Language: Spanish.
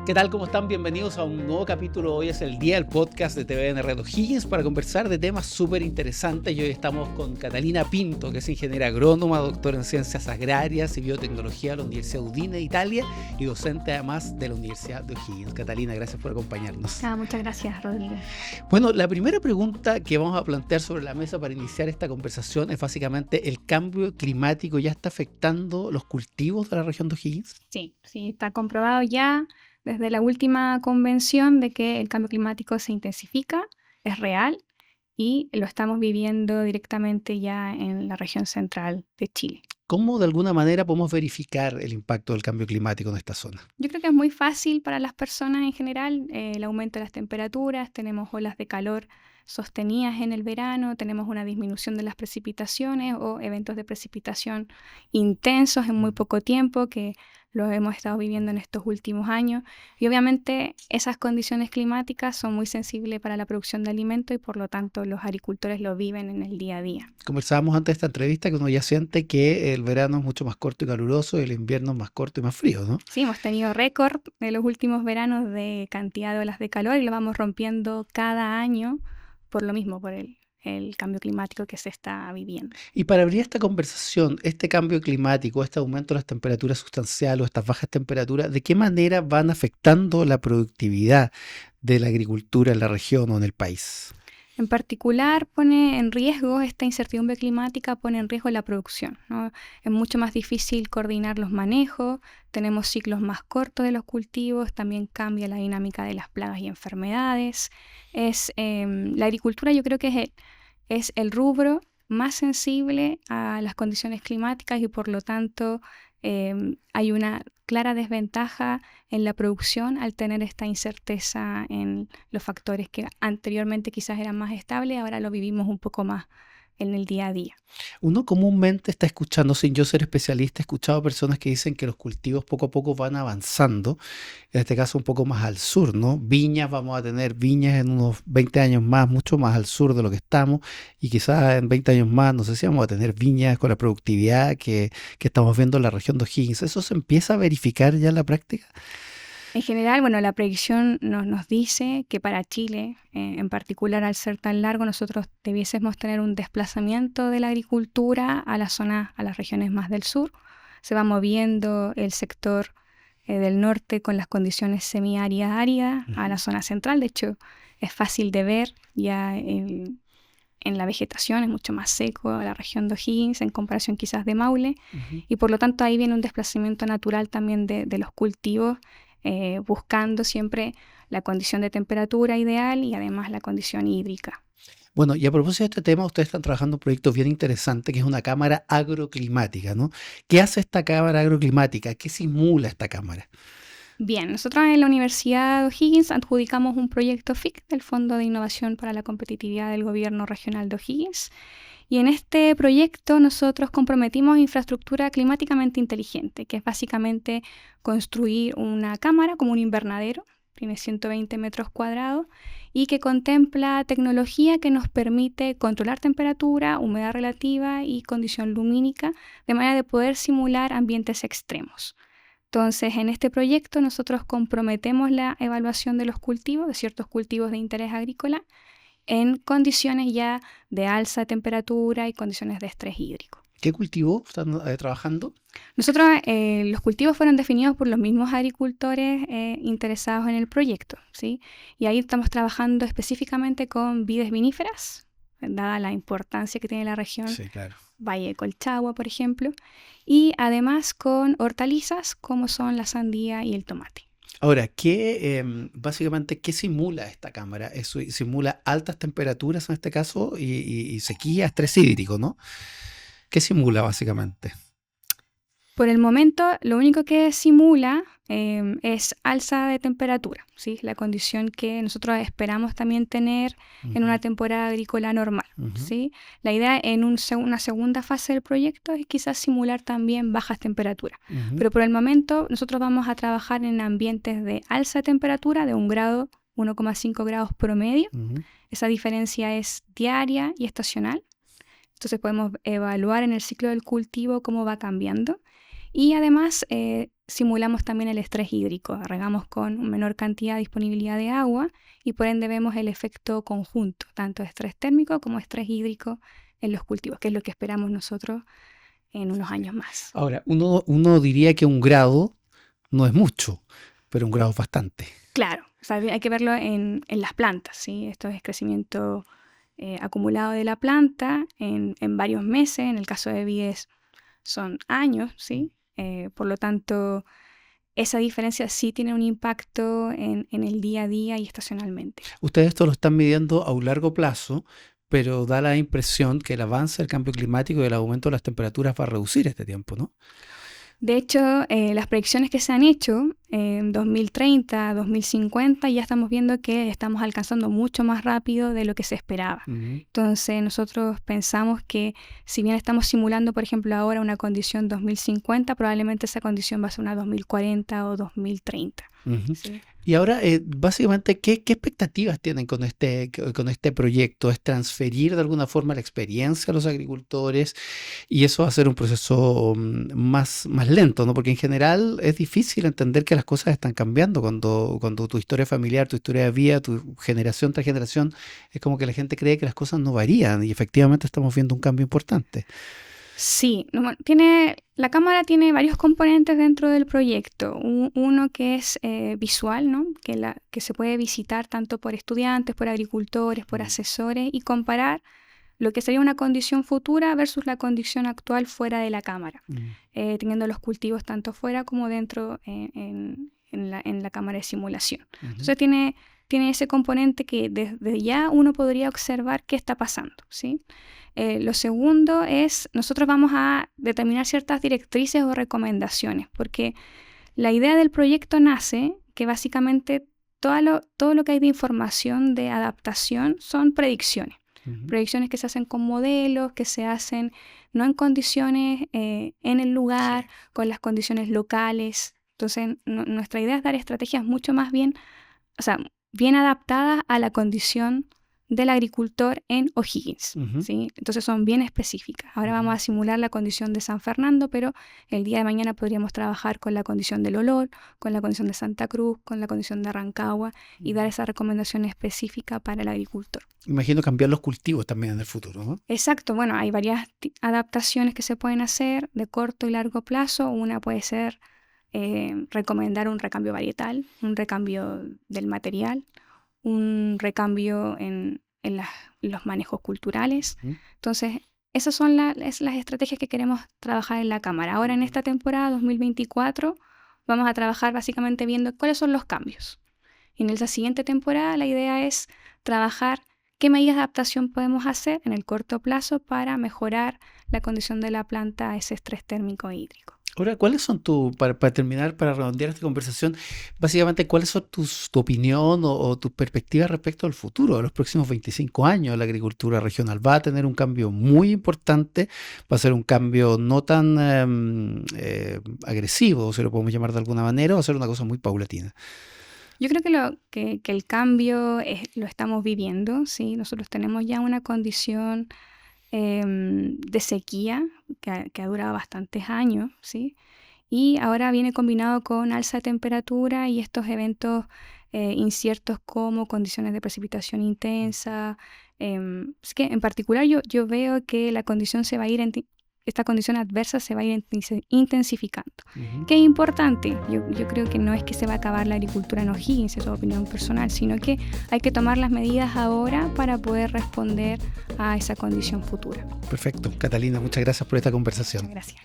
¿Qué tal? ¿Cómo están? Bienvenidos a un nuevo capítulo. Hoy es el día del podcast de TVN Red O'Higgins para conversar de temas súper interesantes. Y hoy estamos con Catalina Pinto, que es ingeniera agrónoma, doctora en Ciencias Agrarias y Biotecnología de la Universidad Udine de Italia y docente además de la Universidad de O'Higgins. Catalina, gracias por acompañarnos. Muchas gracias, Rodrigo. Bueno, la primera pregunta que vamos a plantear sobre la mesa para iniciar esta conversación es básicamente: ¿el cambio climático ya está afectando los cultivos de la región de O'Higgins? Sí, está comprobado ya desde la última convención de que el cambio climático se intensifica, es real y lo estamos viviendo directamente ya en la región central de Chile. ¿Cómo de alguna manera podemos verificar el impacto del cambio climático en esta zona? Yo creo que es muy fácil para las personas en general, el aumento de las temperaturas, tenemos olas de calor sostenidas en el verano, tenemos una disminución de las precipitaciones o eventos de precipitación intensos en muy poco tiempo que los hemos estado viviendo en estos últimos años. Y obviamente esas condiciones climáticas son muy sensibles para la producción de alimentos y por lo tanto los agricultores lo viven en el día a día. Conversábamos antes de esta entrevista que uno ya siente que el verano es mucho más corto y caluroso y el invierno es más corto y más frío, ¿no? Sí, hemos tenido récord de los últimos veranos de cantidad de olas de calor y lo vamos rompiendo cada año por lo mismo, por el cambio climático que se está viviendo. Y para abrir esta conversación, este cambio climático, este aumento de las temperaturas sustanciales o estas bajas temperaturas, ¿de qué manera van afectando la productividad de la agricultura en la región o en el país? En particular, pone en riesgo esta incertidumbre climática, pone en riesgo la producción, ¿no? Es mucho más difícil coordinar los manejos, tenemos ciclos más cortos de los cultivos, también cambia la dinámica de las plagas y enfermedades. La agricultura yo creo que es el rubro más sensible a las condiciones climáticas y por lo tanto hay una clara desventaja en la producción al tener esta incerteza en los factores que anteriormente quizás eran más estables, ahora lo vivimos un poco más en el día a día. Uno comúnmente está escuchando, sin yo ser especialista, he escuchado personas que dicen que los cultivos poco a poco van avanzando, en este caso un poco más al sur, ¿no? Viñas, vamos a tener viñas en unos 20 años más, mucho más al sur de lo que estamos, y quizás en 20 años más, no sé si vamos a tener viñas con la productividad que estamos viendo en la región de O'Higgins. ¿Eso se empieza a verificar ya en la práctica? En general, bueno, la predicción nos dice que para Chile, en particular al ser tan largo, nosotros debiésemos tener un desplazamiento de la agricultura a las regiones más del sur. Se va moviendo el sector del norte con las condiciones semiáridas áridas a la zona central. De hecho, es fácil de ver ya en la vegetación, es mucho más seco la región de O'Higgins en comparación quizás de Maule. Y por lo tanto ahí viene un desplazamiento natural también de los cultivos, buscando siempre la condición de temperatura ideal y además la condición hídrica. Bueno, y a propósito de este tema, ustedes están trabajando en un proyecto bien interesante que es una cámara agroclimática, ¿no? ¿Qué hace esta cámara agroclimática? ¿Qué simula esta cámara? Bien, nosotros en la Universidad de O'Higgins adjudicamos un proyecto FIC del Fondo de Innovación para la Competitividad del Gobierno Regional de O'Higgins. Y en este proyecto nosotros comprometimos infraestructura climáticamente inteligente, que es básicamente construir una cámara como un invernadero, tiene 120 metros cuadrados, y que contempla tecnología que nos permite controlar temperatura, humedad relativa y condición lumínica, de manera de poder simular ambientes extremos. Entonces, en este proyecto nosotros comprometemos la evaluación de los cultivos, de ciertos cultivos de interés agrícola, en condiciones ya de alza de temperatura y condiciones de estrés hídrico. ¿Qué cultivo están trabajando? Nosotros, los cultivos fueron definidos por los mismos agricultores interesados en el proyecto, ¿sí? Y ahí estamos trabajando específicamente con vides viníferas, dada la importancia que tiene la región. Sí, claro. Valle de Colchagua, por ejemplo, y además con hortalizas como son la sandía y el tomate. Ahora, básicamente, ¿qué simula esta cámara? Eso simula altas temperaturas en este caso y sequía, estrés hídrico, ¿no? ¿Qué simula básicamente? Por el momento, lo único que simula es alza de temperatura, ¿sí? La condición que nosotros esperamos también tener en una temporada agrícola normal, ¿sí? La idea en una segunda fase del proyecto es quizás simular también bajas temperaturas. Pero por el momento, nosotros vamos a trabajar en ambientes de alza de temperatura de 1 grado, 1,5 grados promedio. Esa diferencia es diaria y estacional. Entonces podemos evaluar en el ciclo del cultivo cómo va cambiando. Y además simulamos también el estrés hídrico. Regamos con menor cantidad de disponibilidad de agua y por ende vemos el efecto conjunto, tanto de estrés térmico como estrés hídrico en los cultivos, que es lo que esperamos nosotros en unos años más. Ahora, uno diría que 1 grado no es mucho, pero 1 grado es bastante. Claro, o sea, hay que verlo en las plantas, ¿sí? Esto es crecimiento acumulado de la planta en varios meses. En el caso de vides son años, ¿sí? Por lo tanto, esa diferencia sí tiene un impacto en el día a día y estacionalmente. Ustedes esto lo están midiendo a un largo plazo, pero da la impresión que el avance del cambio climático y el aumento de las temperaturas va a reducir este tiempo, ¿no? De hecho, las predicciones que se han hecho en 2030, 2050, ya estamos viendo que estamos alcanzando mucho más rápido de lo que se esperaba. Entonces, nosotros pensamos que si bien estamos simulando, por ejemplo, ahora una condición 2050, probablemente esa condición va a ser una 2040 o 2030. ¿Sí? Y ahora, básicamente, ¿qué expectativas tienen con este proyecto? ¿Es transferir de alguna forma la experiencia a los agricultores? Y eso va a ser un proceso más lento, ¿no? Porque en general es difícil entender que las cosas están cambiando cuando tu historia familiar, tu historia de vida, tu generación tras generación, es como que la gente cree que las cosas no varían y efectivamente estamos viendo un cambio importante. Sí, la cámara tiene varios componentes dentro del proyecto. Uno que es visual, ¿no? Que se puede visitar tanto por estudiantes, por agricultores, por asesores y comparar lo que sería una condición futura versus la condición actual fuera de la cámara, teniendo los cultivos tanto fuera como dentro en la cámara de simulación. Entonces tiene ese componente que desde ya uno podría observar qué está pasando, ¿sí? Lo segundo es, nosotros vamos a determinar ciertas directrices o recomendaciones, porque la idea del proyecto nace que básicamente todo lo que hay de información de adaptación son predicciones. Predicciones que se hacen con modelos, que se hacen no en condiciones en el lugar, con las condiciones locales. Entonces, nuestra idea es dar estrategias mucho más bien adaptadas a la condición del agricultor en O'Higgins, ¿sí? Entonces son bien específicas. Ahora vamos a simular la condición de San Fernando, pero el día de mañana podríamos trabajar con la condición del Olor, con la condición de Santa Cruz, con la condición de Rancagua y dar esa recomendación específica para el agricultor. Imagino cambiar los cultivos también en el futuro, ¿no? Exacto. Bueno, hay varias adaptaciones que se pueden hacer de corto y largo plazo. Una puede ser recomendar un recambio varietal, un recambio del material, un recambio en los manejos culturales. Entonces, esas son las estrategias que queremos trabajar en la cámara. Ahora, en esta temporada 2024, vamos a trabajar básicamente viendo cuáles son los cambios. Y en esa siguiente temporada, la idea es trabajar qué medidas de adaptación podemos hacer en el corto plazo para mejorar la condición de la planta a ese estrés térmico e hídrico. Ahora, ¿cuáles son para terminar, para redondear esta conversación, básicamente, cuáles son tu opinión o tus perspectivas respecto al futuro, de los próximos 25 años? La agricultura regional va a tener un cambio muy importante, va a ser un cambio no tan agresivo, si lo podemos llamar de alguna manera, va a ser una cosa muy paulatina. Yo creo que el cambio lo estamos viviendo, ¿sí? Nosotros tenemos ya una condición de sequía que ha durado bastantes años, ¿sí? Y ahora viene combinado con alza de temperatura y estos eventos inciertos como condiciones de precipitación intensa. Es que en particular yo veo que esta condición adversa se va a ir intensificando. ¿Qué es importante? Yo creo que no es que se va a acabar la agricultura en O'Higgins, es opinión personal, sino que hay que tomar las medidas ahora para poder responder a esa condición futura. Perfecto. Catalina, muchas gracias por esta conversación. Muchas gracias.